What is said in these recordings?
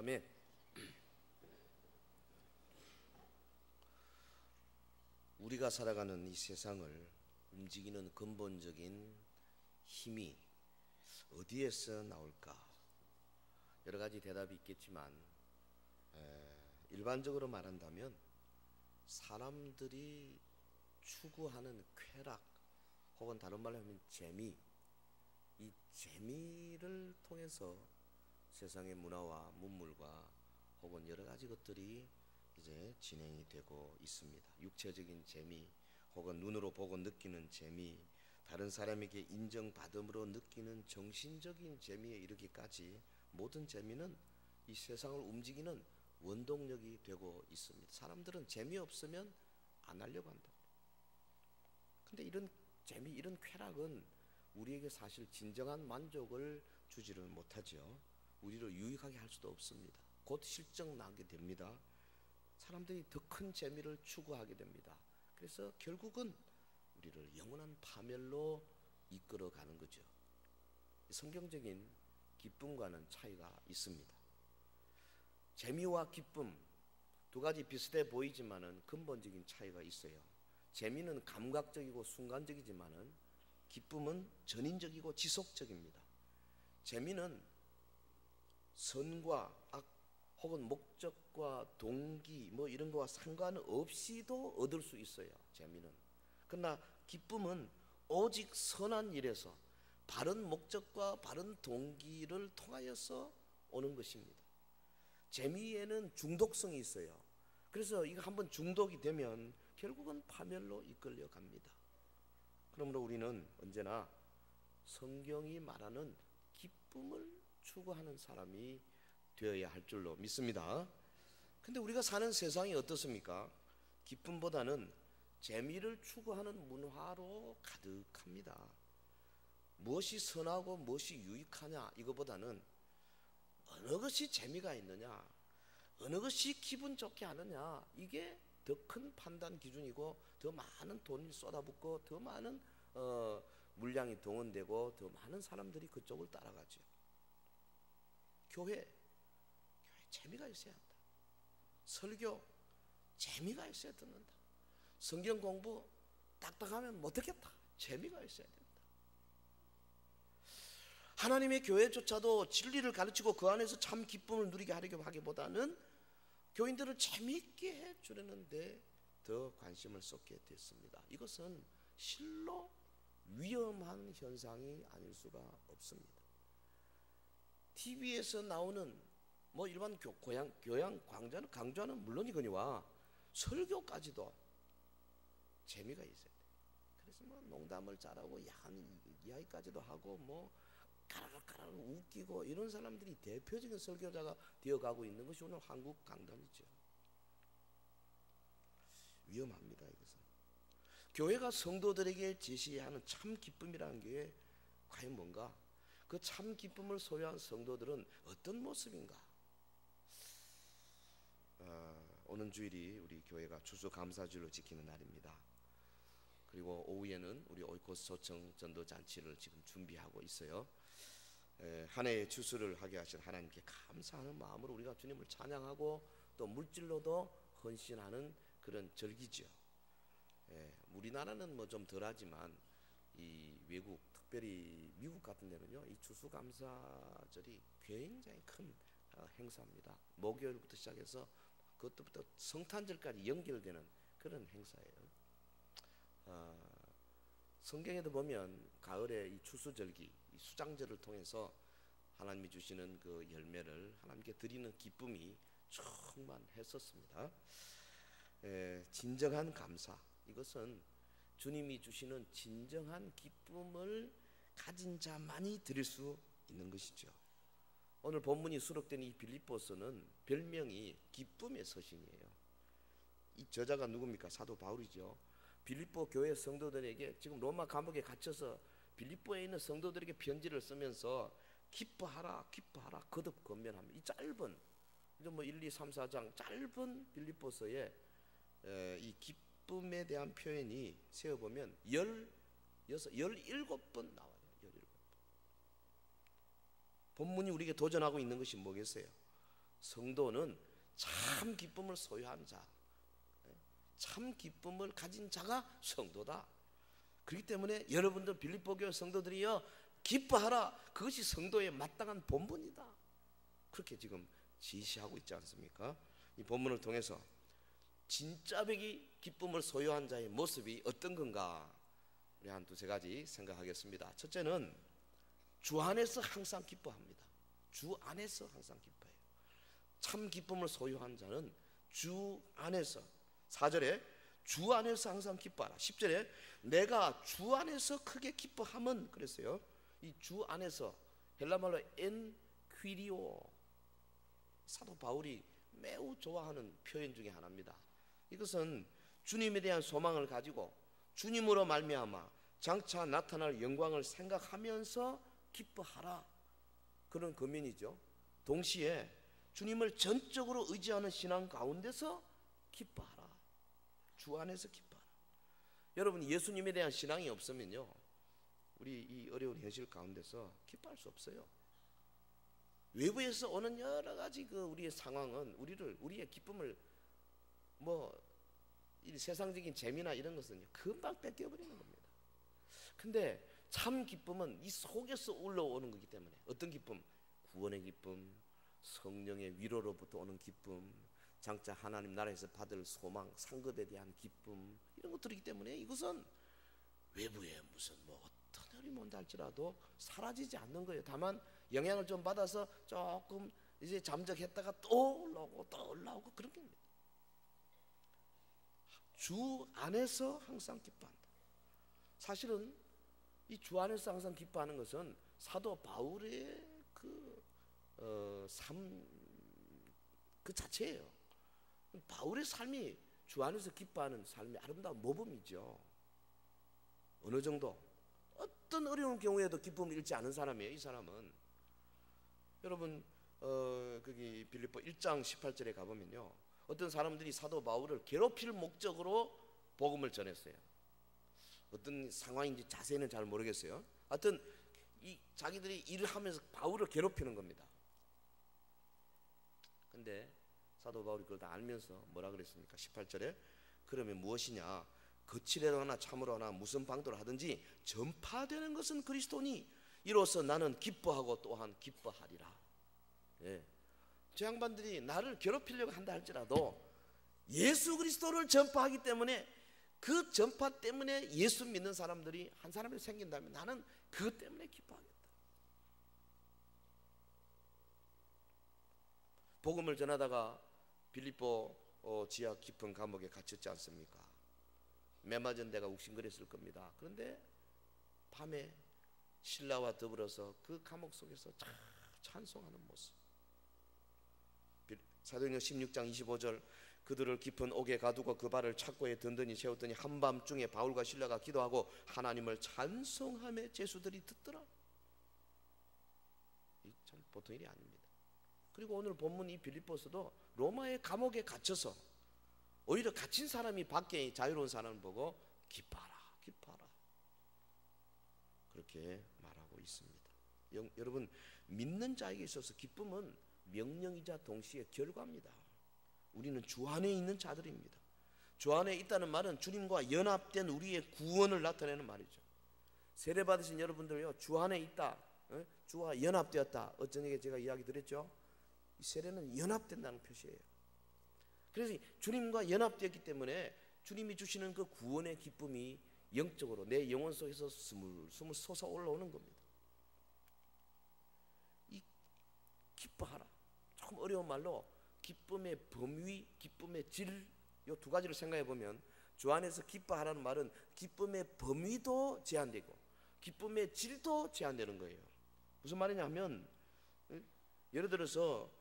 아멘. 우리가 살아가는 이 세상을 움직이는 근본적인 힘이 어디에서 나올까? 여러 가지 대답이 있겠지만 일반적으로 말한다면 사람들이 추구하는 쾌락 혹은 다른 말로 하면 재미, 이 재미를 통해서 세상의 문화와 문물과 혹은 여러 가지 것들이 이제 진행이 되고 있습니다. 육체적인 재미 혹은 눈으로 보고 느끼는 재미, 다른 사람에게 인정받음으로 느끼는 정신적인 재미에 이르기까지 모든 재미는 이 세상을 움직이는 원동력이 되고 있습니다. 사람들은 재미없으면 안 하려고 한다. 근데 이런 재미, 이런 쾌락은 우리에게 사실 진정한 만족을 주지를 못하죠. 우리를 유익하게 할 수도 없습니다. 곧 실정 나게 됩니다. 사람들이 더 큰 재미를 추구하게 됩니다. 그래서 결국은 우리를 영원한 파멸로 이끌어가는 거죠. 성경적인 기쁨과는 차이가 있습니다. 재미와 기쁨 두 가지 비슷해 보이지만은 근본적인 차이가 있어요. 재미는 감각적이고 순간적이지만은 기쁨은 전인적이고 지속적입니다. 재미는 선과 악 혹은 목적과 동기 뭐 이런 거와 상관없이도 얻을 수 있어요. 재미는. 그러나 기쁨은 오직 선한 일에서 바른 목적과 바른 동기를 통하여서 오는 것입니다. 재미에는 중독성이 있어요. 그래서 이거 한번 중독이 되면 결국은 파멸로 이끌려 갑니다. 그러므로 우리는 언제나 성경이 말하는 기쁨을 추구하는 사람이 되어야 할 줄로 믿습니다. 근데 우리가 사는 세상이 어떻습니까? 기쁨보다는 재미를 추구하는 문화로 가득합니다. 무엇이 선하고 무엇이 유익하냐 이거보다는 어느 것이 재미가 있느냐, 어느 것이 기분 좋게 하느냐, 이게 더 큰 판단 기준이고 더 많은 돈이 쏟아붓고 더 많은 물량이 동원되고 더 많은 사람들이 그쪽을 따라가죠. 교회 재미가 있어야 한다. 설교 재미가 있어야 듣는다. 성경 공부 딱딱하면 못하겠다. 재미가 있어야 된다. 하나님의 교회조차도 진리를 가르치고 그 안에서 참 기쁨을 누리게 하려고 하기보다는 교인들을 재미있게 해주려는데 더 관심을 쏟게 됐습니다. 이것은 실로 위험한 현상이 아닐 수가 없습니다. TV에서 나오는 뭐 일반 교양 강좌는 물론이거니와 설교까지도 재미가 있어야 돼요. 그래서 뭐 농담을 잘하고 야한 이야기까지도 하고 뭐 까라락 웃기고 이런 사람들이 대표적인 설교자가 되어가고 있는 것이 오늘 한국 강단이죠. 위험합니다. 이것은 교회가 성도들에게 제시해야 하는 참 기쁨이라는 게 과연 뭔가, 그 참 기쁨을 소유한 성도들은 어떤 모습인가? 오는 주일이 우리 교회가 추수감사주일로 지키는 날입니다. 그리고 오후에는 우리 오이코스 소청 전도잔치를 지금 준비하고 있어요. 한 해의 추수를 하게 하신 하나님께 감사하는 마음으로 우리가 주님을 찬양하고 또 물질로도 헌신하는 그런 절기죠. 우리나라는 뭐 좀 덜하지만 이 외국, 특별히 미국 같은 데는요, 이 추수감사절이 굉장히 큰 행사입니다. 목요일부터 시작해서 그것부터 성탄절까지 연결되는 그런 행사예요. 성경에도 보면 가을에 이 추수절기, 이 수장절을 통해서 하나님이 주시는 그 열매를 하나님께 드리는 기쁨이 충만했었습니다. 진정한 감사, 이것은 주님이 주시는 진정한 기쁨을 가진 자만이 드릴 수 있는 것이죠. 오늘 본문이 수록된 이 빌립보서는 별명이 기쁨의 서신이에요. 이 저자가 누굽니까? 사도 바울이죠. 빌립보 교회 성도들에게 지금 로마 감옥에 갇혀서 빌립보에 있는 성도들에게 편지를 쓰면서 기뻐하라 기뻐하라 거듭 권면합니다. 이 짧은 뭐 1, 2, 3, 4장 짧은 빌립보서에 이 기쁨에 대한 표현이 세어보면 17번 나와요. 17번. 본문이 우리에게 도전하고 있는 것이 뭐겠어요? 성도는 참 기쁨을 소유한 자, 참 기쁨을 가진 자가 성도다. 그렇기 때문에 여러분들 빌립보 교회 성도들이여 기뻐하라. 그것이 성도의 마땅한 본분이다. 그렇게 지금 지시하고 있지 않습니까? 이 본문을 통해서 진짜 기쁨을 소유한 자의 모습이 어떤 건가, 우리 한 두세 가지 생각하겠습니다. 첫째는 주 안에서 항상 기뻐합니다. 주 안에서 항상 기뻐해요. 참 기쁨을 소유한 자는 주 안에서, 4절에 주 안에서 항상 기뻐하라. 10절에 내가 주 안에서 크게 기뻐함은 그랬어요. 이 주 안에서 헬라말로 엔퀴리오, 사도 바울이 매우 좋아하는 표현 중에 하나입니다. 이것은 주님에 대한 소망을 가지고 주님으로 말미암아 장차 나타날 영광을 생각하면서 기뻐하라, 그런 권면이죠. 동시에 주님을 전적으로 의지하는 신앙 가운데서 기뻐하라. 주 안에서 기뻐하라. 여러분, 예수님에 대한 신앙이 없으면요, 우리 이 어려운 현실 가운데서 기뻐할 수 없어요. 외부에서 오는 여러 가지 우리의 상황은 우리의 기쁨을 이 세상적인 재미나 이런 것은 금방 뺏겨버리는 겁니다. 근데 참 기쁨은 이 속에서 올라오는 거기 때문에, 어떤 기쁨? 구원의 기쁨, 성령의 위로로부터 오는 기쁨, 장차 하나님 나라에서 받을 소망, 상급에 대한 기쁨, 이런 것들이기 때문에 이것은 외부에 무슨 어떤 어려움이 온다 할지라도 사라지지 않는 거예요. 다만 영향을 좀 받아서 조금 이제 잠적했다가 또 올라오고 또 올라오고 그런 겁니다. 주 안에서 항상 기뻐한다. 사실은 이 주 안에서 항상 기뻐하는 것은 사도 바울의 삶 그 자체예요. 바울의 삶이 주 안에서 기뻐하는 삶이 아름다운 모범이죠. 어느 정도 어떤 어려운 경우에도 기쁨을 잃지 않은 사람이에요. 이 사람은. 여러분 거기 빌립보 1장 18절에 가보면요, 어떤 사람들이 사도 바울을 괴롭힐 목적으로 복음을 전했어요. 어떤 상황인지 자세히는 잘 모르겠어요. 하여튼 자기들이 일을 하면서 바울을 괴롭히는 겁니다. 근데 사도 바울이 그걸 다 알면서 뭐라 그랬습니까? 18절에 그러면 무엇이냐, 거칠애로 하나 참으로 하나 무슨 방도를 하든지 전파되는 것은 그리스도니 이로써 나는 기뻐하고 또한 기뻐하리라. 예. 저 양반들이 나를 괴롭히려고 한다 할지라도 예수 그리스도를 전파하기 때문에, 그 전파 때문에 예수 믿는 사람들이 한 사람이 생긴다면 나는 그것 때문에 기뻐하겠다. 복음을 전하다가 빌립보 지하 깊은 감옥에 갇혔지 않습니까? 매 맞은 데가 욱신거렸을 겁니다. 그런데 밤에 신라와 더불어서 그 감옥 속에서 찬송하는 모습. 사도행전 16장 25절 그들을 깊은 옥에 가두고 그 발을 착고에 든든히 세웠더니 한밤중에 바울과 신라가 기도하고 하나님을 찬송하며 제수들이 듣더라. 이 참 보통 일이 아닙니다. 그리고 오늘 본문 이 빌립보서도 로마의 감옥에 갇혀서 오히려 갇힌 사람이 밖에 자유로운 사람을 보고 기뻐하라, 기뻐하라, 그렇게 말하고 있습니다. 여러분, 믿는 자에게 있어서 기쁨은 명령이자 동시에 결과입니다. 우리는 주 안에 있는 자들입니다. 주 안에 있다는 말은 주님과 연합된 우리의 구원을 나타내는 말이죠. 세례 받으신 여러분들요, 주 안에 있다, 주와 연합되었다. 어쩌니까 제가 이야기 드렸죠. 이 세례는 연합된다는 표시예요. 그래서 주님과 연합되었기 때문에 주님이 주시는 그 구원의 기쁨이 영적으로 내 영혼 속에서 스물스물 솟아 올라오는 겁니다. 이 기뻐하라, 조금 어려운 말로 기쁨의 범위, 기쁨의 질, 이 두 가지를 생각해 보면 주 안에서 기뻐하라는 말은 기쁨의 범위도 제한되고 기쁨의 질도 제한되는 거예요. 무슨 말이냐 하면, 예를 들어서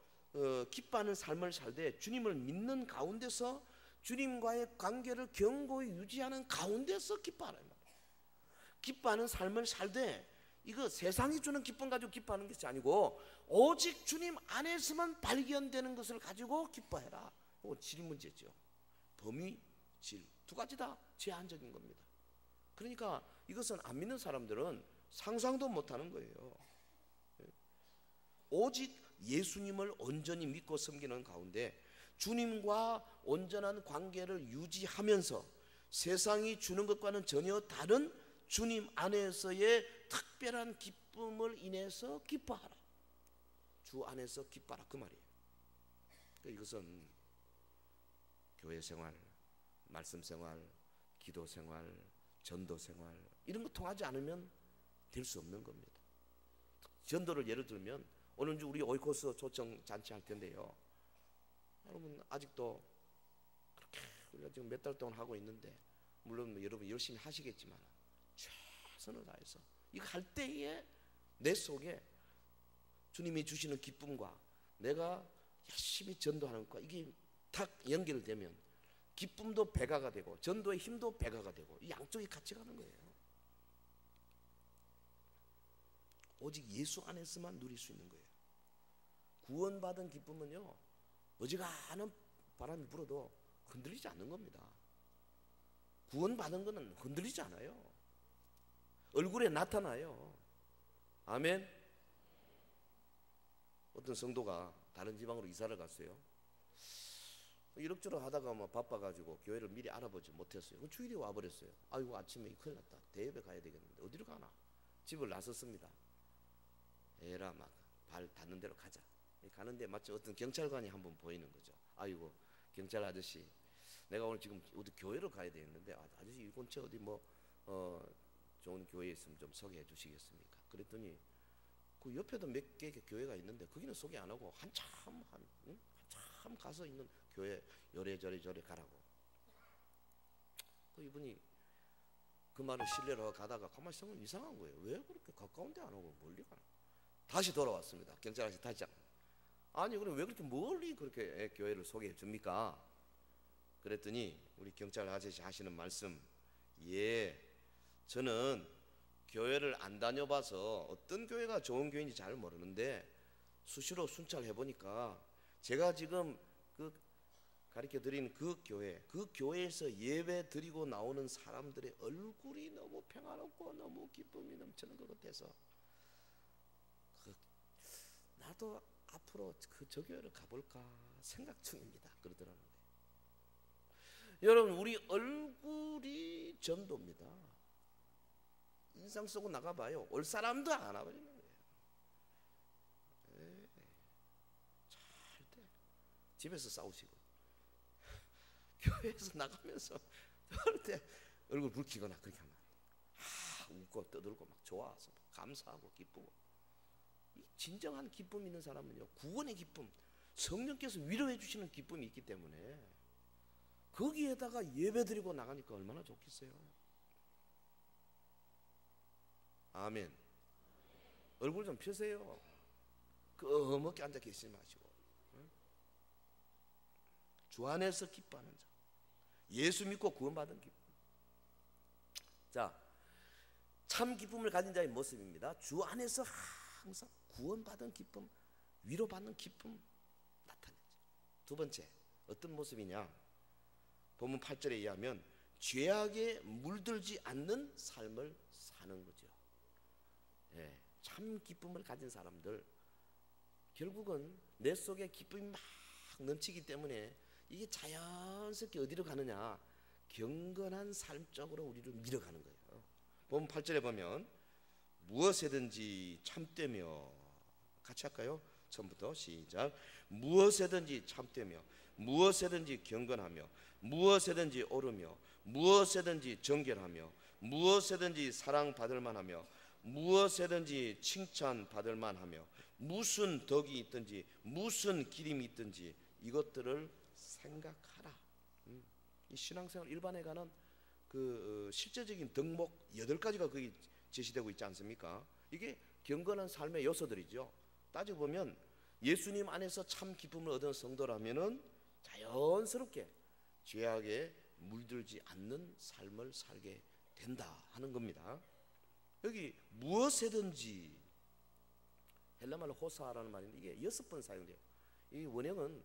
기뻐하는 삶을 살되 주님을 믿는 가운데서 주님과의 관계를 견고히 유지하는 가운데서 기뻐하라는 말이에요. 기뻐하는 삶을 살되 이거 세상이 주는 기쁨 가지고 기뻐하는 것이 아니고 오직 주님 안에서만 발견되는 것을 가지고 기뻐해라. 이건 질 문제죠. 범위, 질 두 가지 다 제한적인 겁니다. 그러니까 이것은 안 믿는 사람들은 상상도 못하는 거예요. 오직 예수님을 온전히 믿고 섬기는 가운데 주님과 온전한 관계를 유지하면서 세상이 주는 것과는 전혀 다른 주님 안에서의 특별한 기쁨을 인해서 기뻐하라. 주 안에서 기뻐하라, 그 말이에요. 이것은 교회 생활, 말씀 생활, 기도 생활, 전도 생활 이런 거 통하지 않으면 될 수 없는 겁니다. 전도를 예를 들면 오늘 주 우리 오이코스 초청 잔치 할 텐데요. 여러분 아직도 그렇게 우리가 지금 몇 달 동안 하고 있는데 물론 여러분 열심히 하시겠지만 최선을 다해서 이거 할 때에 내 속에 주님이 주시는 기쁨과 내가 열심히 전도하는 것과 이게 딱 연결되면 기쁨도 배가가 되고 전도의 힘도 배가가 되고 이 양쪽이 같이 가는 거예요. 오직 예수 안에서만 누릴 수 있는 거예요. 구원받은 기쁨은요, 어지간한 바람이 불어도 흔들리지 않는 겁니다. 구원받은 것은 흔들리지 않아요. 얼굴에 나타나요. 아멘. 어떤 성도가 다른 지방으로 이사를 갔어요. 이럭저럭 하다가 뭐 바빠가지고 교회를 미리 알아보지 못했어요. 주일에 와버렸어요. 아이고 아침에 큰일 났다. 대회에 가야 되겠는데 어디로 가나. 집을 나섰습니다. 에라 막 발 닿는 대로 가자. 가는데 마치 어떤 경찰관이 한 분 보이는 거죠. 아이고 경찰 아저씨, 내가 오늘 지금 어디 교회로 가야 되겠는데 아저씨 이 근처 어디 뭐 좋은 교회 있으면 좀 소개해 주시겠습니까? 그랬더니 그 옆에도 몇 개 교회가 있는데 거기는 소개 안 하고 한참 가서 있는 교회 요래저래 가라고. 그 이분이 그 말을 신뢰로 가다가 가만히 생각하면 이상한 거예요. 왜 그렇게 가까운 데 안 오고 멀리 가나? 다시 돌아왔습니다. 경찰 아저씨 다시 아니 그럼 왜 그렇게 멀리 그렇게 교회를 소개해 줍니까? 그랬더니 우리 경찰 아저씨 하시는 말씀, 예, 저는 교회를 안 다녀봐서 어떤 교회가 좋은 교회인지 잘 모르는데 수시로 순찰해 보니까 제가 지금 그 가르쳐 드린 그 교회에서 예배 드리고 나오는 사람들의 얼굴이 너무 평화롭고 너무 기쁨이 넘치는 것 같아서 나도 앞으로 저 교회를 가볼까 생각 중입니다. 그러더라는 거예요. 여러분 우리 얼굴이 전도입니다. 인상 쓰고 나가봐요. 올 사람도 안 와버리는 거예요. 절대 집에서 싸우시고 교회에서 나가면서 절대 얼굴 붉히거나 그렇게 하면 웃고 떠들고 막 좋아서 감사하고 기쁘고. 이 진정한 기쁨 있는 사람은요, 구원의 기쁨, 성령께서 위로해 주시는 기쁨이 있기 때문에 거기에다가 예배드리고 나가니까 얼마나 좋겠어요. 아멘. 얼굴 좀 펴세요. 끄먹게 앉아 계시지 마시고. 주 안에서 기뻐하는 자, 예수 믿고 구원받은 기쁨. 자, 참 기쁨을 가진 자의 모습입니다. 주 안에서 항상 구원받은 기쁨, 위로받는 기쁨 나타내죠. 두 번째, 어떤 모습이냐? 본문 8절에 의하면 죄악에 물들지 않는 삶을 사는 거죠. 예, 참 기쁨을 가진 사람들, 결국은 내 속에 기쁨이 막 넘치기 때문에 이게 자연스럽게 어디로 가느냐? 경건한 삶 쪽으로 우리를 밀어가는 거예요. 본문 8절에 보면 무엇에든지 참되며, 같이 할까요? 처음부터 시작. 무엇에든지 참되며, 무엇에든지 경건하며, 무엇에든지 오르며, 무엇에든지 정결하며, 무엇에든지 사랑받을 만하며, 무엇에든지 칭찬받을 만하며, 무슨 덕이 있든지 무슨 기림이 있든지 이것들을 생각하라. 이 신앙생활 일반에 관한 그 실제적인 덕목 8가지가 거기 제시되고 있지 않습니까? 이게 경건한 삶의 요소들이죠. 따지고 보면 예수님 안에서 참 기쁨을 얻은 성도라면은 자연스럽게 죄악에 물들지 않는 삶을 살게 된다 하는 겁니다. 여기 무엇에든지, 헬라말로 호사라는 말인데 이게 6번 사용돼요. 이 원형은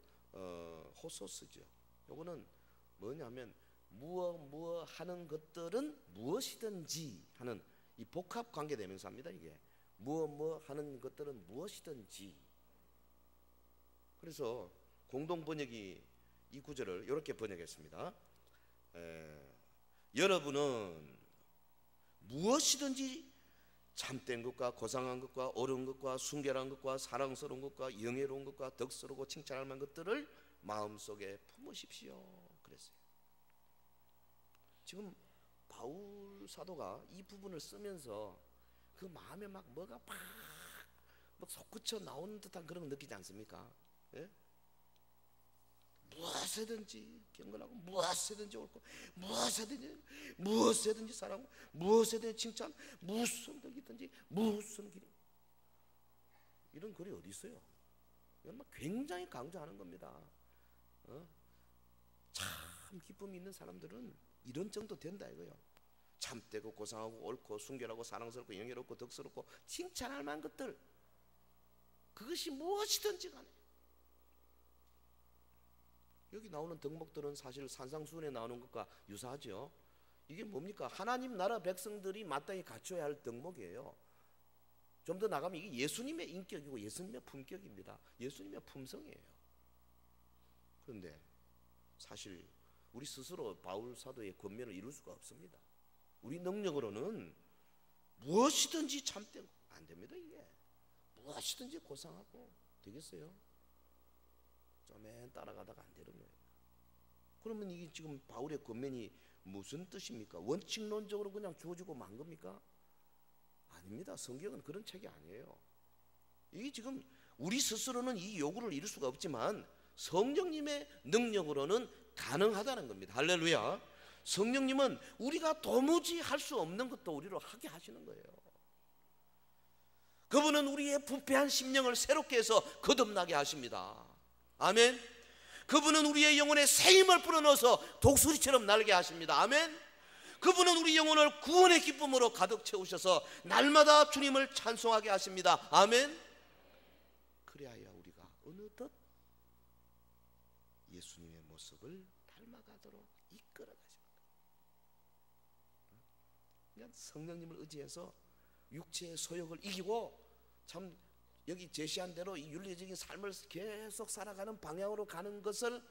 호소스죠. 요거는 뭐냐면 무엇 하는 것들은 무엇이든지 하는 이 복합 관계 대명사입니다. 이게 무엇 하는 것들은 무엇이든지. 그래서 공동 번역이 이 구절을 이렇게 번역했습니다. 여러분은 무엇이든지 참된 것과 고상한 것과 옳은 것과 순결한 것과 사랑스러운 것과 영예로운 것과 덕스럽고 칭찬할 만한 것들을 마음속에 품으십시오. 그랬어요. 지금 바울 사도가 이 부분을 쓰면서 그 마음에 막 뭐가 막 솟구쳐 나오는 듯한 그런 거 느끼지 않습니까? 예? 무엇이든지 경건하고 무엇이든지 옳고 무엇이든지 사랑하고 무엇이든지 칭찬, 무슨 덕이든지 무슨 길이, 이런 글이 어디 있어요? 이건 굉장히 강조하는 겁니다. 참 기쁨이 있는 사람들은 이런 정도 된다 이거요. 참되고 고상하고 옳고 순결하고 사랑스럽고 영예롭고 덕스럽고 칭찬할 만한 것들, 그것이 무엇이든지 간에. 여기 나오는 덕목들은 사실 산상수훈에 나오는 것과 유사하죠. 이게 뭡니까? 하나님 나라 백성들이 마땅히 갖춰야 할 덕목이에요. 좀 더 나가면 이게 예수님의 인격이고 예수님의 품격입니다. 예수님의 품성이에요. 그런데 사실 우리 스스로 바울 사도의 권면을 이룰 수가 없습니다. 우리 능력으로는 무엇이든지 참되고 안 됩니다. 이게 무엇이든지 고상하고 되겠어요? 좀만 따라가다가 안 되는 거예요. 그러면 이게 지금 바울의 권면이 무슨 뜻입니까? 원칙론적으로 그냥 주어지고 만 겁니까? 아닙니다. 성경은 그런 책이 아니에요. 이게 지금 우리 스스로는 이 요구를 이룰 수가 없지만 성령님의 능력으로는 가능하다는 겁니다. 할렐루야. 성령님은 우리가 도무지 할 수 없는 것도 우리로 하게 하시는 거예요. 그분은 우리의 부패한 심령을 새롭게 해서 거듭나게 하십니다. 아멘. 그분은 우리의 영혼에 새 힘을 불어넣어서 독수리처럼 날게 하십니다. 아멘. 그분은 우리 영혼을 구원의 기쁨으로 가득 채우셔서 날마다 주님을 찬송하게 하십니다. 아멘. 그래야 우리가 어느덧 예수님의 모습을 닮아가도록 이끌어 가십니다. 그냥 성령님을 의지해서 육체의 소욕을 이기고 참 여기 제시한 대로 이 윤리적인 삶을 계속 살아가는 방향으로 가는 것을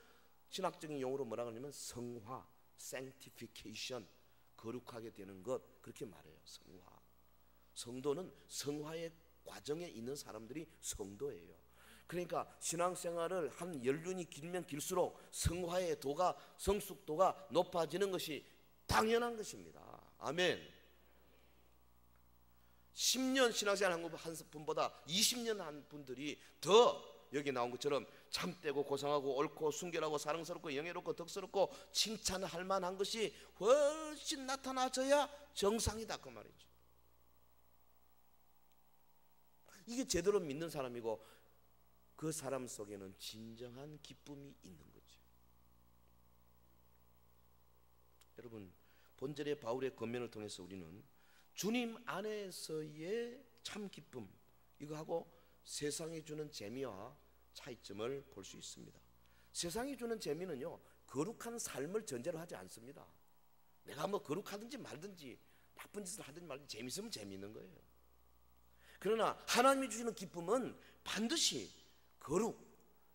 신학적인 용어로 뭐라 그러냐면 성화, sanctification, 거룩하게 되는 것, 그렇게 말해요. 성화. 성도는 성화의 과정에 있는 사람들이 성도예요. 그러니까 신앙생활을 한 연륜이 길면 길수록 성화의 도가, 성숙도가 높아지는 것이 당연한 것입니다. 아멘. 10년 신앙생활 한 분보다 20년 한 분들이 더 여기 나온 것처럼 참되고 고상하고 옳고 순결하고 사랑스럽고 영예롭고 덕스럽고 칭찬할 만한 것이 훨씬 나타나져야 정상이다 그 말이죠. 이게 제대로 믿는 사람이고 그 사람 속에는 진정한 기쁨이 있는 거죠. 여러분, 본절의 바울의 권면을 통해서 우리는 주님 안에서의 참 기쁨, 이거하고 세상이 주는 재미와 차이점을 볼 수 있습니다. 세상이 주는 재미는요, 거룩한 삶을 전제로 하지 않습니다. 내가 뭐 거룩하든지 말든지 나쁜 짓을 하든지 말든지 재밌으면 재미있는 거예요. 그러나 하나님이 주시는 기쁨은 반드시 거룩,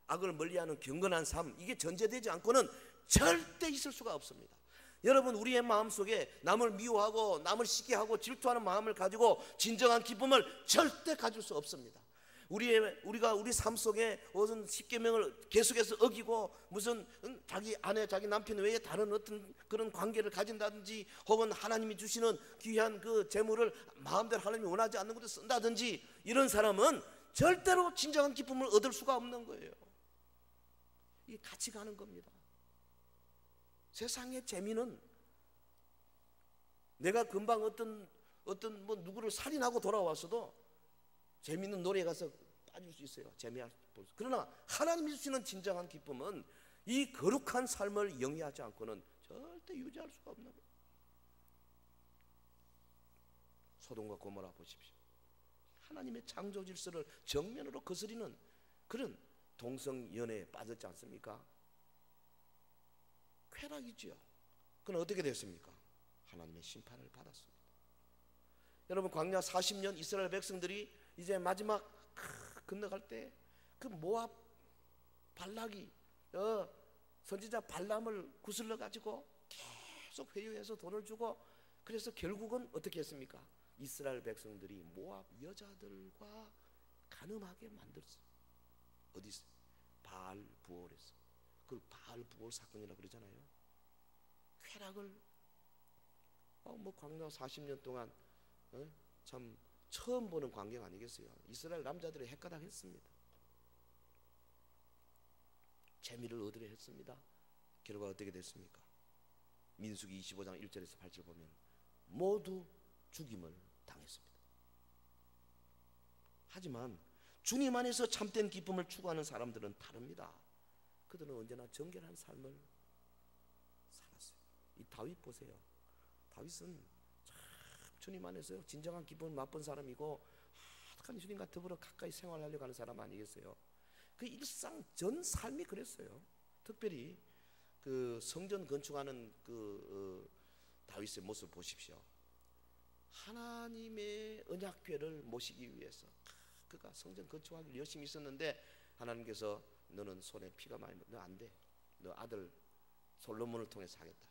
악을 멀리하는 경건한 삶, 이게 전제되지 않고는 절대 있을 수가 없습니다. 여러분, 우리의 마음속에 남을 미워하고 남을 시기하고 질투하는 마음을 가지고 진정한 기쁨을 절대 가질 수 없습니다. 우리가 우리 삶 속에 무슨 십계명을 계속해서 어기고 무슨 자기 아내, 자기 남편 외에 다른 어떤 그런 관계를 가진다든지 혹은 하나님이 주시는 귀한 그 재물을 마음대로 하나님이 원하지 않는 것을 쓴다든지 이런 사람은 절대로 진정한 기쁨을 얻을 수가 없는 거예요. 이게 같이 가는 겁니다. 세상의 재미는 내가 금방 어떤 뭐 누구를 살인하고 돌아왔어도 재미있는 노래에 가서 빠질 수 있어요. 재미할 수. 그러나 하나님이 주시는 진정한 기쁨은 이 거룩한 삶을 영위하지 않고는 절대 유지할 수가 없는 거예요. 소돔과 고모라 보십시오. 하나님의 창조 질서를 정면으로 거스리는 그런 동성연애에 빠졌지 않습니까? 쾌락이지요. 그건 어떻게 됐습니까? 하나님의 심판을 받았습니다. 여러분, 광야 40년 이스라엘 백성들이 이제 마지막 건너갈 때 그 모압 발락이 선지자 발람을 구슬러 가지고 계속 회유해서 돈을 주고, 그래서 결국은 어떻게 했습니까? 이스라엘 백성들이 모압 여자들과 간음하게 만들었어요. 어디서? 바알 부올에서. 그걸 바알 부올 사건이라고 그러잖아요. 쾌락을 광야 40년 동안 참 처음 보는 광경 아니겠어요? 이스라엘 남자들이 헷가닥했습니다. 재미를 얻으려 했습니다. 결과가 어떻게 됐습니까? 민수기 25장 1절에서 8절 보면 모두 죽임을 당했습니다. 하지만 주님 안에서 참된 기쁨을 추구하는 사람들은 다릅니다. 그들은 언제나 정결한 삶을 살았어요. 이 다윗 보세요. 다윗은 참 주님 안에서 진정한 기쁨을 맛본 사람이고, 하나님 주님과 더불어 가까이 생활하려고 하는 사람 아니겠어요? 그 일상 전 삶이 그랬어요. 특별히 그 성전 건축하는 다윗의 모습 보십시오. 하나님의 언약궤를 모시기 위해서 그가 성전 건축하기를 열심히 있었는데, 하나님께서 너는 손에 피가 많이 너 안 돼. 너 아들 솔로몬을 통해서 하겠다.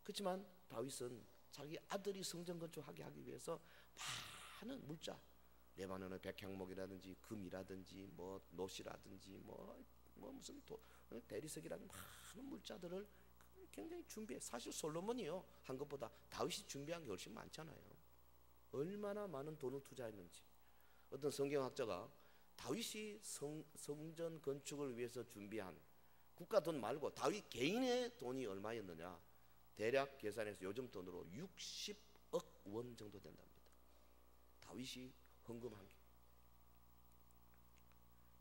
그렇지만 다윗은 자기 아들이 성전 건축하게 하기 위해서 많은 물자, 레바논의 백향목이라든지 금이라든지 노시라든지 무슨 대리석이라든지 많은 물자들을 굉장히 준비해. 사실 솔로몬이요 한 것보다 다윗이 준비한 게 훨씬 많잖아요. 얼마나 많은 돈을 투자했는지. 어떤 성경학자가 다윗이 성전 건축을 위해서 준비한 국가 돈 말고 다윗 개인의 돈이 얼마였느냐, 대략 계산해서 요즘 돈으로 60억 원 정도 된답니다. 다윗이 헌금한 게.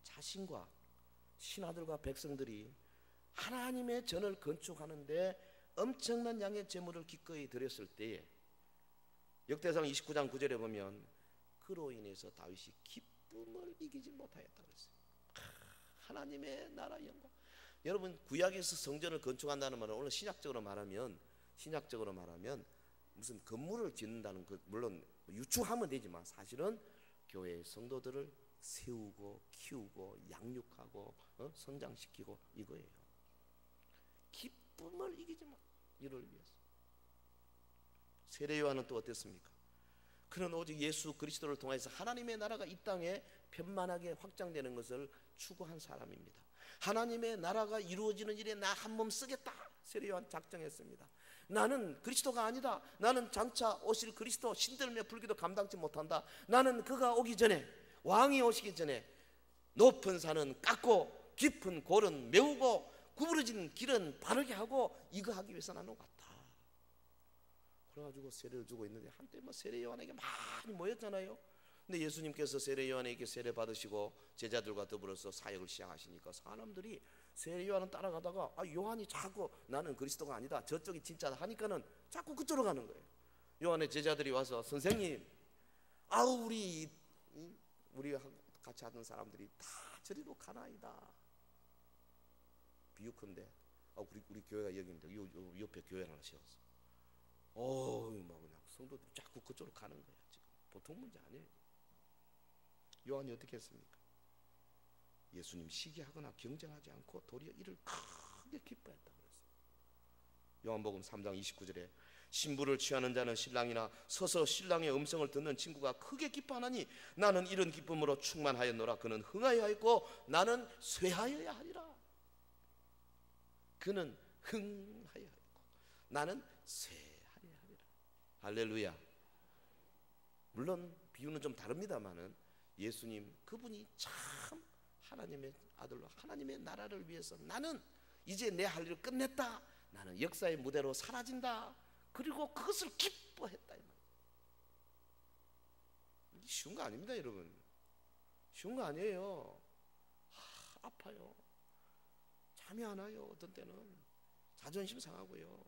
자신과 신하들과 백성들이 하나님의 전을 건축하는데 엄청난 양의 재물을 기꺼이 드렸을 때에, 역대상 29장 9절에 보면 그로 인해서 다윗이 기쁨을 이기지 못하였다 그랬어요. 하나님의 나라 영광. 여러분, 구약에서 성전을 건축한다는 말은 오늘 신약적으로 말하면 무슨 건물을 짓는다는 것, 물론 유추하면 되지만 사실은 교회의 성도들을 세우고 키우고 양육하고 성장시키고 이거예요. 기쁨을 이기지 마. 이를 위해서. 세례 요한은 또 어땠습니까? 그는 오직 예수 그리스도를 통해서 하나님의 나라가 이 땅에 편만하게 확장되는 것을 추구한 사람입니다. 하나님의 나라가 이루어지는 일에 나 한 몸 쓰겠다. 세례 요한 작정했습니다. 나는 그리스도가 아니다. 나는 장차 오실 그리스도 신들며 불기도 감당치 못한다. 나는 그가 오기 전에, 왕이 오시기 전에 높은 산은 깎고 깊은 골은 메우고 구부러진 길은 바르게 하고 이거 하기 위해서 나는 왔다. 그래가지고 세례를 주고 있는데, 한때 세례 요한에게 많이 모였잖아요. 근데 예수님께서 세례 요한에게 세례 받으시고 제자들과 더불어서 사역을 시작하시니까 사람들이 세례 요한은 따라가다가 요한이 자꾸 나는 그리스도가 아니다, 저쪽이 진짜다 하니까는 자꾸 그쪽으로 가는 거예요. 요한의 제자들이 와서 선생님, 우리 같이 하던 사람들이 다 저리로 가나이다. 비유컨대 우리 교회가 여기인데 요 옆에 교회 하나 세웠어. 그냥 성도들이 자꾸 그쪽으로 가는 거야. 지금 보통 문제 아니에요. 요한이 어떻게 했습니까? 예수님 시기하거나 경쟁하지 않고 도리어 이를 크게 기뻐했다 그랬어요. 요한복음 3장 29절에 신부를 취하는 자는 신랑이나 서서 신랑의 음성을 듣는 친구가 크게 기뻐하나니 나는 이런 기쁨으로 충만하였노라. 그는 흥하여야 했고 나는 쇠하여야 하리라. 그는 흥하여야 했고 나는 쇠하여야 하리라. 할렐루야. 물론 비유는 좀 다릅니다만은 예수님 그분이 참 하나님의 아들로 하나님의 나라를 위해서 나는 이제 내 할 일을 끝냈다. 나는 역사의 무대로 사라진다. 그리고 그것을 기뻐했다. 쉬운 거 아닙니다, 여러분. 쉬운 거 아니에요. 아파요. 잠이 안 와요. 어떤 때는 자존심 상하고요.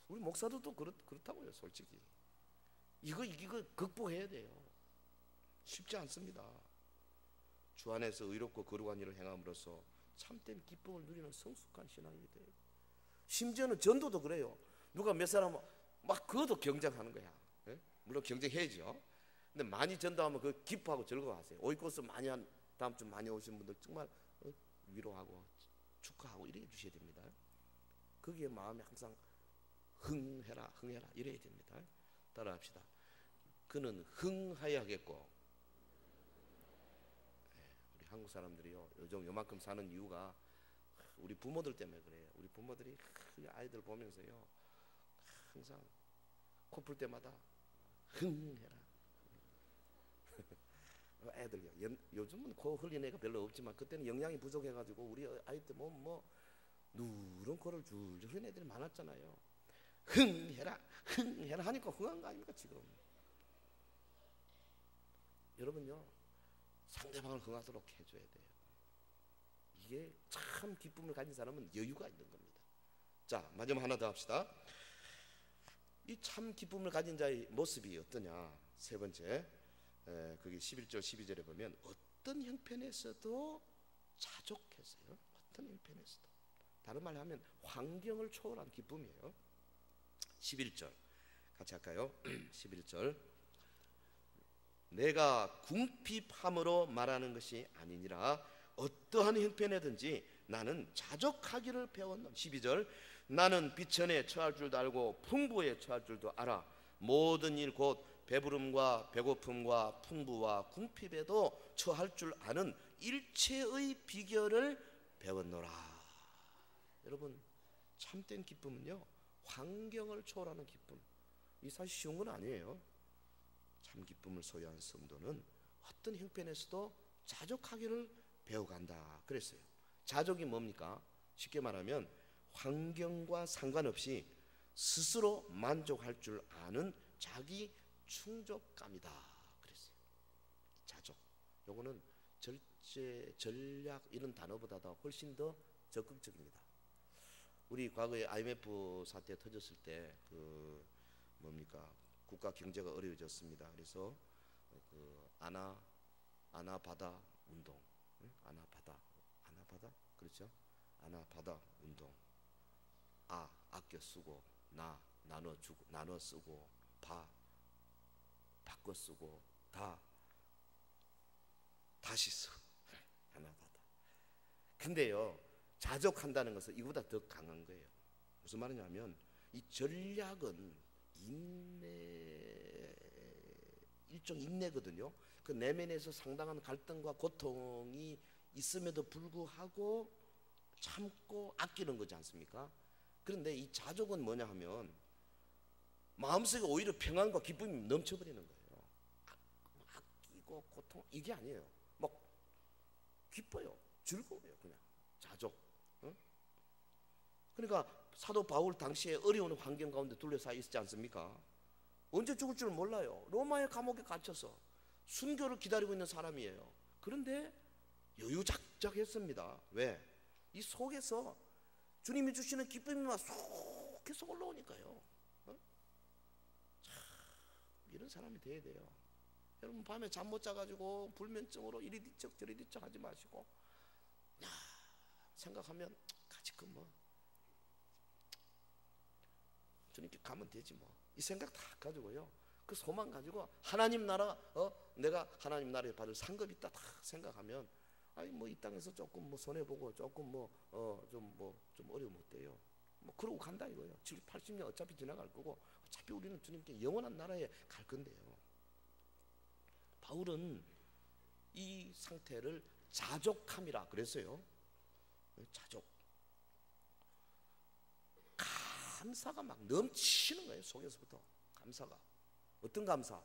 우리 목사들도 그렇다고요, 솔직히. 이거 극복해야 돼요. 쉽지 않습니다. 주 안에서 의롭고 거룩한 일을 행함으로써 참된 기쁨을 누리는 성숙한 신앙이 돼요. 심지어는 전도도 그래요. 누가 몇 사람 그것도 경쟁하는 거야. 예? 물론 경쟁해야죠. 근데 많이 전도하면 그 기뻐하고 즐거워하세요. 오이코스 많이 한 다음 주 많이 오신 분들 정말 위로하고 축하하고 이래 주셔야 됩니다. 거기에 마음이 항상 흥해라 흥해라 이래야 됩니다. 따라합시다. 그는 흥하여야겠고. 우리 한국 사람들이요 요즘 요만큼 사는 이유가 우리 부모들 때문에 그래요. 우리 부모들이 아이들 보면서요 항상 코 풀 때마다 흥해라. 애들요 요즘은 코 흘리는 애가 별로 없지만 그때는 영양이 부족해가지고 우리 아이 때 뭐 누런 코를 줄줄 흘리는 애들이 많았잖아요. 흥해라 흥해라 하니까 흥한 거 아닙니까 지금. 여러분요 상대방을 흥하도록 해줘야 돼요. 이게 참 기쁨을 가진 사람은 여유가 있는 겁니다. 자 마지막 하나 더 합시다. 이 참 기쁨을 가진 자의 모습이 어떠냐. 세 번째 거기 11절 12절에 보면 어떤 형편에서도 자족했어요. 어떤 형편에서도. 다른 말로 하면 환경을 초월한 기쁨이에요. 11절 같이 할까요? 11절 내가 궁핍함으로 말하는 것이 아니니라 어떠한 형편에든지 나는 자족하기를 배웠노. 12절 나는 비천에 처할 줄도 알고 풍부에 처할 줄도 알아. 모든 일 곧 배부름과 배고픔과 풍부와 궁핍에도 처할 줄 아는 일체의 비결을 배웠노라. 여러분 참된 기쁨은요 환경을 초월하는 기쁨. 이 사실 쉬운 건 아니에요. 참 기쁨을 소유한 성도는 어떤 형편에서도 자족하기를 배워간다 그랬어요. 자족이 뭡니까? 쉽게 말하면 환경과 상관없이 스스로 만족할 줄 아는 자기 충족감이다 그랬어요. 자족. 요거는 절제, 전략 이런 단어보다 훨씬 더 적극적입니다. 우리 과거에 IMF 사태 터졌을 때 그 뭡니까 국가 경제가 어려워졌습니다. 그래서 그 아나바다 운동, 아나바다 그렇죠? 아나바다 운동. 아껴 쓰고 나눠 쓰고 바꿔 쓰고 다시 써. 아나바다. 근데요 자족한다는 것은 이거보다 더 강한 거예요. 무슨 말이냐면 이 전략은 일종 인내거든요. 그 내면에서 상당한 갈등과 고통이 있음에도 불구하고 참고 아끼는 거지 않습니까? 그런데 이 자족은 뭐냐 하면 마음속에 오히려 평안과 기쁨이 넘쳐버리는 거예요. 아끼고 고통 이게 아니에요. 막 기뻐요. 즐거워요. 그냥 자족. 그러니까 사도 바울 당시에 어려운 환경 가운데 둘러싸여 있지 않습니까? 언제 죽을 줄 몰라요. 로마의 감옥에 갇혀서 순교를 기다리고 있는 사람이에요. 그런데 여유작작했습니다. 왜? 이 속에서 주님이 주시는 기쁨이 막 계속 올라오니까요. 참 이런 사람이 돼야 돼요. 여러분 밤에 잠 못 자가지고 불면증으로 이리 뒤척 저리 뒤척 하지 마시고 생각하면 같이 주님께 가면 되지 뭐. 이 생각 다 가지고요. 그 소망 가지고 하나님 나라 내가 하나님 나라에 받을 상급이 있다 다 생각하면 아니 뭐 이 땅에서 조금 뭐 손해 보고 조금 좀 어려움 어때요? 뭐 그러고 간다 이거예요. 70, 80년 어차피 지나갈 거고 어차피 우리는 주님께 영원한 나라에 갈 건데요. 바울은 이 상태를 자족함이라 그랬어요. 자족. 감사가 막 넘치는 거예요. 속에서부터 감사가. 어떤 감사?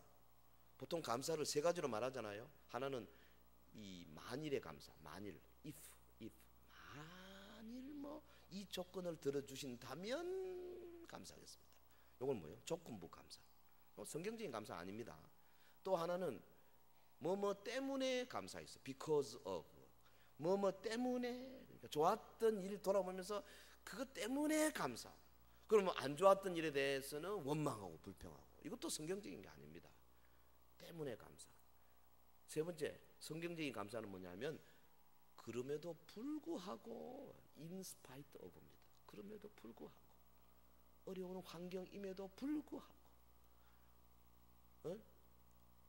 보통 감사를 세 가지로 말하잖아요. 하나는 이 만일의 감사, 만일, if 만일 이 조건을 들어주신다면 감사하겠습니다. 이건 뭐예요? 조건부 감사. 성경적인 감사 아닙니다. 또 하나는 뭐뭐 때문에 감사 있어. because of 뭐뭐 때문에 그러니까 좋았던 일이 돌아오면서 그것 때문에 감사. 그러면 안 좋았던 일에 대해서는 원망하고 불평하고 이것도 성경적인 게 아닙니다. 때문에 감사. 세 번째 성경적인 감사는 뭐냐면 그럼에도 불구하고 in spite of입니다. 그럼에도 불구하고 어려운 환경임에도 불구하고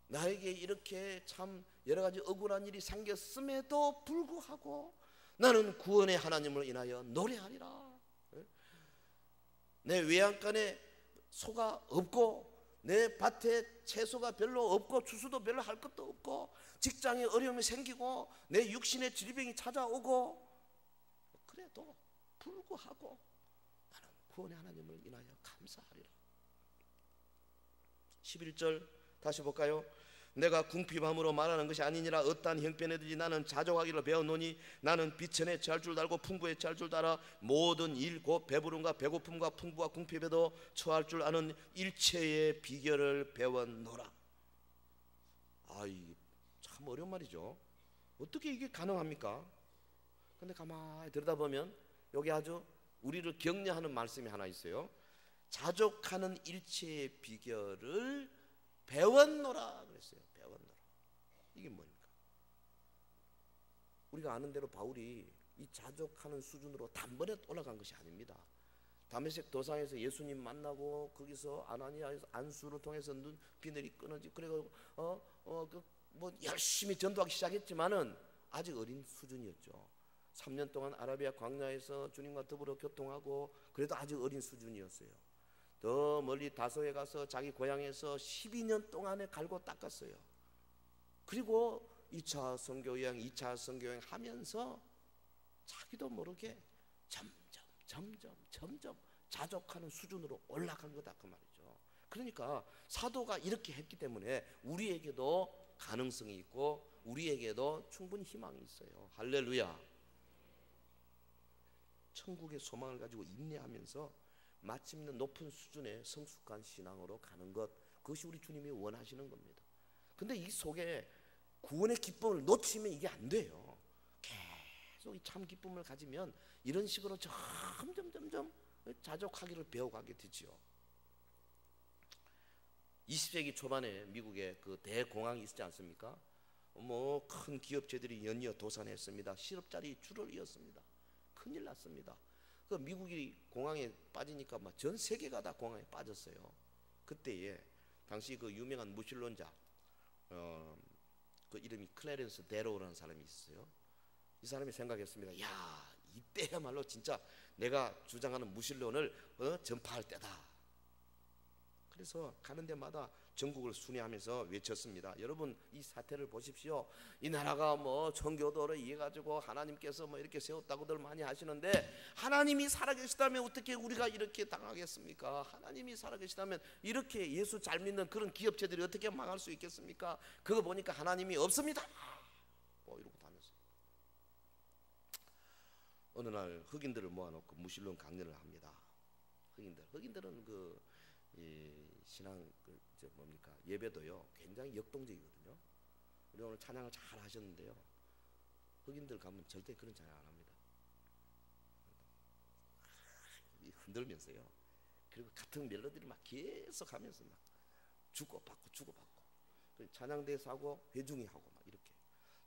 나에게 이렇게 참 여러 가지 억울한 일이 생겼음에도 불구하고 나는 구원의 하나님을 인하여 노래하리라. 내 외양간에 소가 없고 내 밭에 채소가 별로 없고 추수도 별로 할 것도 없고 직장에 어려움이 생기고 내 육신의 질병이 찾아오고 그래도 불구하고 나는 구원의 하나님을 인하여 감사하리라. 11절 다시 볼까요? 내가 궁핍함으로 말하는 것이 아니니라. 어떠한 형편에든지 나는 자족하기를 배웠노니 나는 비천에 처할 줄 알고 풍부에 처할 줄 알아 모든 일 곧 배부름과 배고픔과 풍부와 궁핍에도 처할 줄 아는 일체의 비결을 배웠노라. 참 어려운 말이죠. 어떻게 이게 가능합니까? 근데 가만히 들여다보면 여기 아주 우리를 격려하는 말씀이 하나 있어요. 자족하는 일체의 비결을 배웠노라 그랬어요. 배웠노라. 이게 뭡니까? 우리가 아는 대로 바울이 이 자족하는 수준으로 단번에 올라간 것이 아닙니다. 다메섹 도상에서 예수님 만나고 거기서 아나니아에서 안수를 통해서 눈비늘이 끊어지고 그래가지고 뭐 열심히 전도하기 시작했지만은 아직 어린 수준이었죠. 3년 동안 아라비아 광야에서 주님과 더불어 교통하고 그래도 아직 어린 수준이었어요. 더 멀리 다소에 가서 자기 고향에서 12년 동안에 갈고 닦았어요. 그리고 2차 선교여행, 2차 선교여행 하면서 자기도 모르게 점점 자족하는 수준으로 올라간 거다 그 말이죠. 그러니까 사도가 이렇게 했기 때문에 우리에게도 가능성이 있고 우리에게도 충분히 희망이 있어요. 할렐루야. 천국의 소망을 가지고 인내하면서 마침내 높은 수준의 성숙한 신앙으로 가는 것, 그것이 우리 주님이 원하시는 겁니다. 근데 이 속에 구원의 기쁨을 놓치면 이게 안 돼요. 계속 이 참 기쁨을 가지면 이런 식으로 점점 자족하기를 배워가게 되지요. 20세기 초반에 미국에 그 대공황이 있지 않습니까? 뭐 큰 기업체들이 연이어 도산했습니다. 실업자리 줄을 이었습니다. 큰일 났습니다. 그 미국이 공황에 빠지니까 막 전 세계가 다 공황에 빠졌어요. 그때에 당시 그 유명한 무신론자 그 이름이 클래런스 데로우라는 사람이 있어요. 이 사람이 생각했습니다. 야, 이때야말로 진짜 내가 주장하는 무신론을 전파할 때다. 그래서 가는 데마다 전국을 순회하면서 외쳤습니다. 여러분 이 사태를 보십시오. 이 나라가 뭐 청교도를 이해가지고 하나님께서 뭐 이렇게 세웠다고들 많이 하시는데 하나님이 살아계시다면 어떻게 우리가 이렇게 당하겠습니까? 하나님이 살아계시다면 이렇게 예수 잘 믿는 그런 기업체들이 어떻게 망할 수 있겠습니까? 그거 보니까 하나님이 없습니다. 뭐 이러고 다녔어요. 어느 날 흑인들을 모아놓고 무신론 강연을 합니다. 흑인들은 이 신앙 뭡니까 예배도요 굉장히 역동적이거든요. 우리 오늘 찬양을 잘 하셨는데요, 흑인들 가면 절대 그런 찬양 안 합니다. 흔들면서요. 그리고 같은 멜로디를 막 계속 하면서 막 주고받고 찬양대에서 하고 회중이 하고 막 이렇게.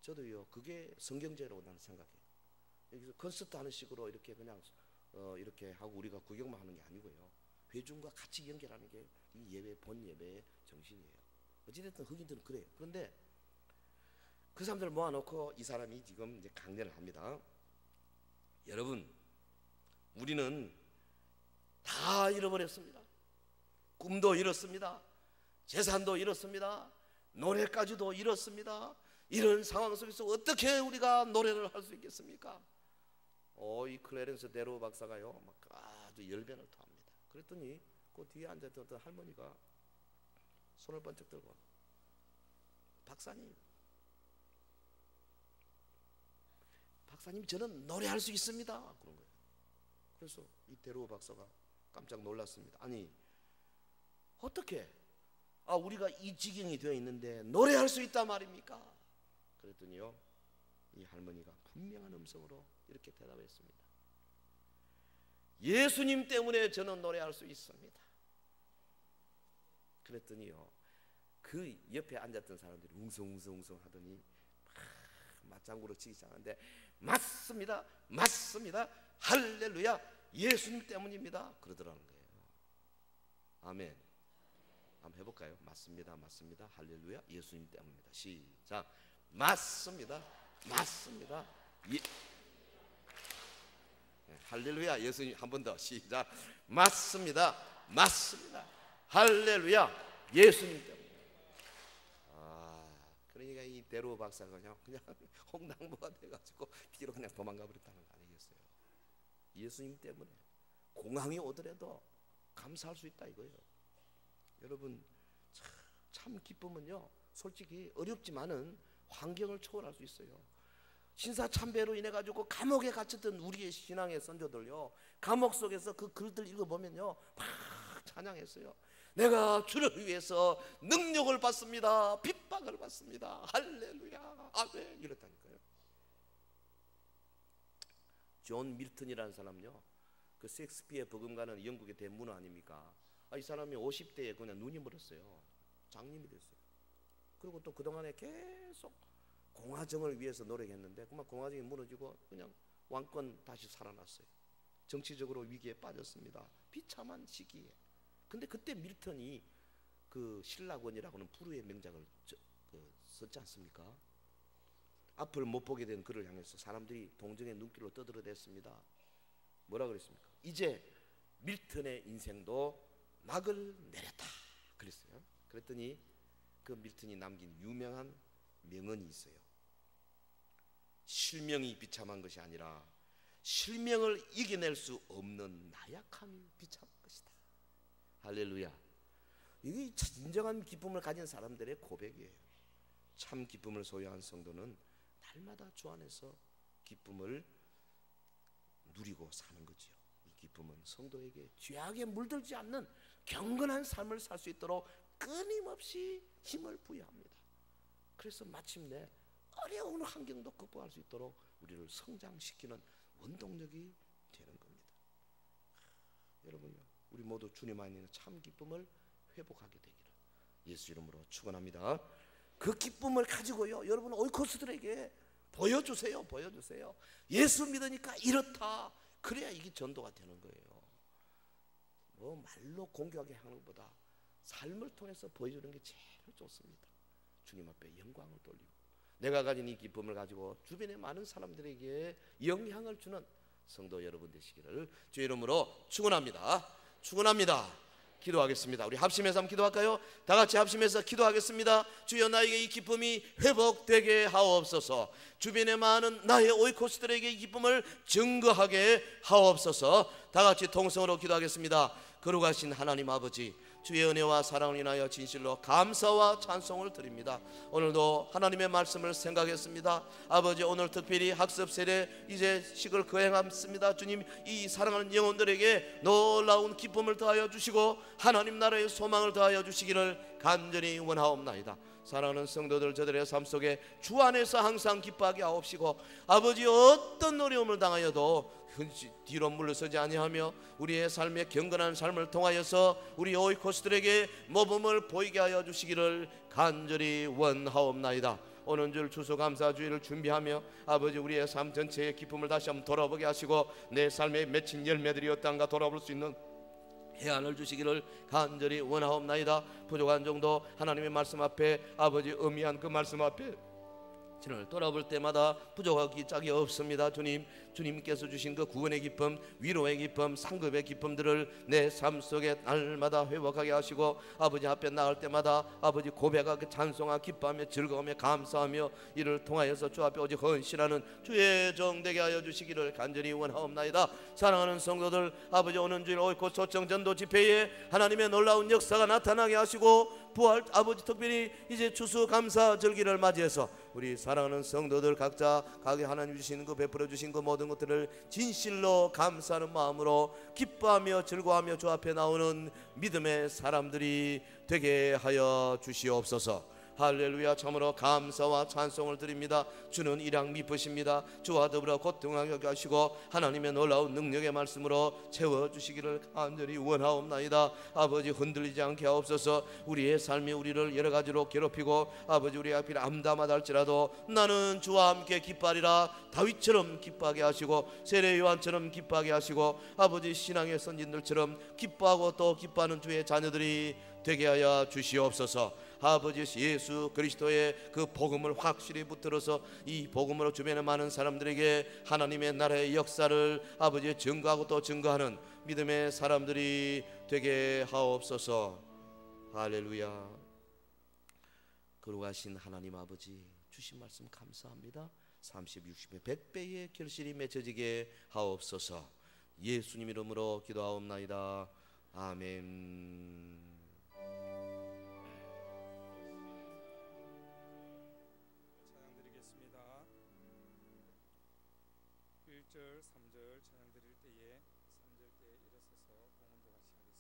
저도요 그게 성경제라고 나는 생각해요. 여기서 콘서트 하는 식으로 이렇게 그냥 이렇게 하고 우리가 구경만 하는 게 아니고요, 회중과 같이 연결하는 게 이 예배 본 예배의 정신이에요. 어찌됐든 흑인들은 그래요. 그런데 그 사람들을 모아놓고 이 사람이 지금 이제 강연을 합니다. 여러분, 우리는 다 잃어버렸습니다. 꿈도 잃었습니다. 재산도 잃었습니다. 노래까지도 잃었습니다. 이런 상황 속에서 어떻게 우리가 노래를 할 수 있겠습니까? 이 클래런스 데로우 박사가요 막 아주 열변을 토합니다. 그랬더니 그 뒤에 앉아있던 어떤 할머니가 손을 번쩍 들고, 박사님 저는 노래할 수 있습니다 그런 거예요. 그래서 이 데로우 박사가 깜짝 놀랐습니다. 아니 어떻게 우리가 이 지경이 되어 있는데 노래할 수 있단 말입니까? 그랬더니요 이 할머니가 분명한 음성으로 이렇게 대답했습니다. 예수님 때문에 저는 노래할 수 있습니다. 그랬더니요 그 옆에 앉았던 사람들이 웅성웅성 하더니 맞장구를 치기 시작하는데 맞습니다 할렐루야 예수님 때문입니다 그러더라는 거예요. 아멘. 한번 해볼까요? 맞습니다 할렐루야 예수님 때문입니다. 시작. 맞습니다 할렐루야. 예수님. 한 번 더 시작. 맞습니다. 맞습니다. 할렐루야. 예수님 때문에. 그러니까 이 데로 박사가 그냥 홍당무가 돼가지고 뒤로 그냥 도망가 버렸다는 거 아니겠어요? 예수님 때문에 공항이 오더라도 감사할 수 있다 이거예요. 여러분, 참 기쁨은요 솔직히 어렵지만은 환경을 초월할 수 있어요. 신사참배로 인해 가지고 감옥에 갇혔던 우리의 신앙의 선조들요, 감옥 속에서 그 글들 읽어보면요 막 찬양했어요. 내가 주를 위해서 능력을 받습니다. 핍박을 받습니다. 할렐루야. 아멘. 이랬다니까요. 존 밀턴이라는 사람요, 그 셰익스피어 버금가는 영국의 대문호 아닙니까? 이 사람이 50대에 그냥 눈이 멀었어요. 장님이 됐어요. 그리고 또 그동안에 계속 공화정을 위해서 노력했는데 그만 공화정이 무너지고 그냥 왕권 다시 살아났어요. 정치적으로 위기에 빠졌습니다. 비참한 시기에. 근데 그때 밀턴이 그 신라권이라고는 불후의 명작을 썼지 않습니까? 앞을 못 보게 된 그를 향해서 사람들이 동정의 눈길로 떠들어댔습니다. 뭐라 그랬습니까? 이제 밀턴의 인생도 막을 내렸다 그랬어요. 그랬더니 그 밀턴이 남긴 유명한 명언이 있어요. 실명이 비참한 것이 아니라 실명을 이겨낼 수 없는 나약함이 비참한 것이다. 할렐루야. 이게 진정한 기쁨을 가진 사람들의 고백이에요. 참 기쁨을 소유한 성도는 날마다 주 안에서 기쁨을 누리고 사는 거지요. 이 기쁨은 성도에게 죄악에 물들지 않는 경건한 삶을 살 수 있도록 끊임없이 힘을 부여합니다. 그래서 마침내 어려운 환경도 극복할 수 있도록 우리를 성장시키는 원동력이 되는 겁니다. 여러분요, 우리 모두 주님 안에 있는 참 기쁨을 회복하게 되기를 예수 이름으로 축원합니다. 그 기쁨을 가지고요, 여러분 오이코스들에게 보여주세요. 보여주세요. 예수 믿으니까 이렇다. 그래야 이게 전도가 되는 거예요. 뭐 말로 공격하게 하는 것보다 삶을 통해서 보여주는 게 제일 좋습니다. 주님 앞에 영광을 돌리고 내가 가진 이 기쁨을 가지고 주변의 많은 사람들에게 영향을 주는 성도 여러분 되시기를 주의 이름으로 축원합니다. 축원합니다. 기도하겠습니다. 우리 합심해서 한번 기도할까요? 다 같이 합심해서 기도하겠습니다. 주여, 나에게 이 기쁨이 회복되게 하옵소서. 주변에 많은 나의 오이코스들에게 이 기쁨을 증거하게 하옵소서. 다 같이 통성으로 기도하겠습니다. 거룩하신 하나님 아버지, 주의 은혜와 사랑을 인하여 진실로 감사와 찬송을 드립니다. 오늘도 하나님의 말씀을 생각했습니다. 아버지, 오늘 특별히 학습 세례 이제 식을 거행했습니다. 주님, 이 사랑하는 영혼들에게 놀라운 기쁨을 더하여 주시고 하나님 나라의 소망을 더하여 주시기를 간절히 원하옵나이다. 사랑하는 성도들, 저들의 삶 속에 주 안에서 항상 기뻐하게 하옵시고 아버지, 어떤 어려움을 당하여도 뒤로 물러서지 아니하며 우리의 삶의 경건한 삶을 통하여서 우리 오이코스들에게 모범을 보이게 하여 주시기를 간절히 원하옵나이다. 오는 줄 추수감사주의를 준비하며 아버지, 우리의 삶 전체의 기쁨을 다시 한번 돌아보게 하시고 내 삶의 맺힌 열매들이 어떠한가 돌아볼 수 있는 해안을 주시기를 간절히 원하옵나이다. 부족한 정도 하나님의 말씀 앞에 아버지 의미한 그 말씀 앞에 저를 돌아볼 때마다 부족하기 짝이 없습니다. 주님, 주님께서 주신 그 구원의 기쁨, 위로의 기쁨, 상급의 기쁨들을 내 삶 속에 날마다 회복하게 하시고 아버지 앞에 나갈 때마다 아버지 고백하고 찬송하며 기뻐하며 즐거우며 감사하며 이를 통하여서 주 앞에 오직 헌신하는 주의 종 되게 하여 주시기를 간절히 원하옵나이다. 사랑하는 성도들, 아버지, 오는 주일 오이코 초청전도 집회에 하나님의 놀라운 역사가 나타나게 하시고 부활 아버지, 특별히 이제 추수감사 절기를 맞이해서 우리 사랑하는 성도들 각자 각기 하나님 주신 그 베풀어 주신 그 모든 것들을 진실로 감사하는 마음으로 기뻐하며 즐거워하며 주 앞에 나오는 믿음의 사람들이 되게 하여 주시옵소서. 할렐루야. 참으로 감사와 찬송을 드립니다. 주는 일양 미쁘십니다. 주와 더불어 고통하게 하시고 하나님의 놀라운 능력의 말씀으로 채워주시기를 간절히 원하옵나이다. 아버지, 흔들리지 않게 하옵소서. 우리의 삶이 우리를 여러 가지로 괴롭히고 아버지, 우리 앞에 암담하다 할지라도 나는 주와 함께 기뻐하리라. 다윗처럼 기뻐하게 하시고 세례 요한처럼 기뻐하게 하시고 아버지, 신앙의 선진들처럼 기뻐하고 또 기뻐하는 주의 자녀들이 되게 하여 주시옵소서. 아버지 예수 그리스도의 그 복음을 확실히 붙들어서 이 복음으로 주변의 많은 사람들에게 하나님의 나라의 역사를 아버지 증거하고 또 증거하는 믿음의 사람들이 되게 하옵소서. 할렐루야. 거룩하신 하나님 아버지, 주신 말씀 감사합니다. 30, 60배 100배의 결실이 맺혀지게 하옵소서. 예수님 이름으로 기도하옵나이다. 아멘. 찬양 드리겠습니다. 1절, 3절 찬양 드릴 때에 3절 때 일어서서 봉헌도 같이 하겠습니다.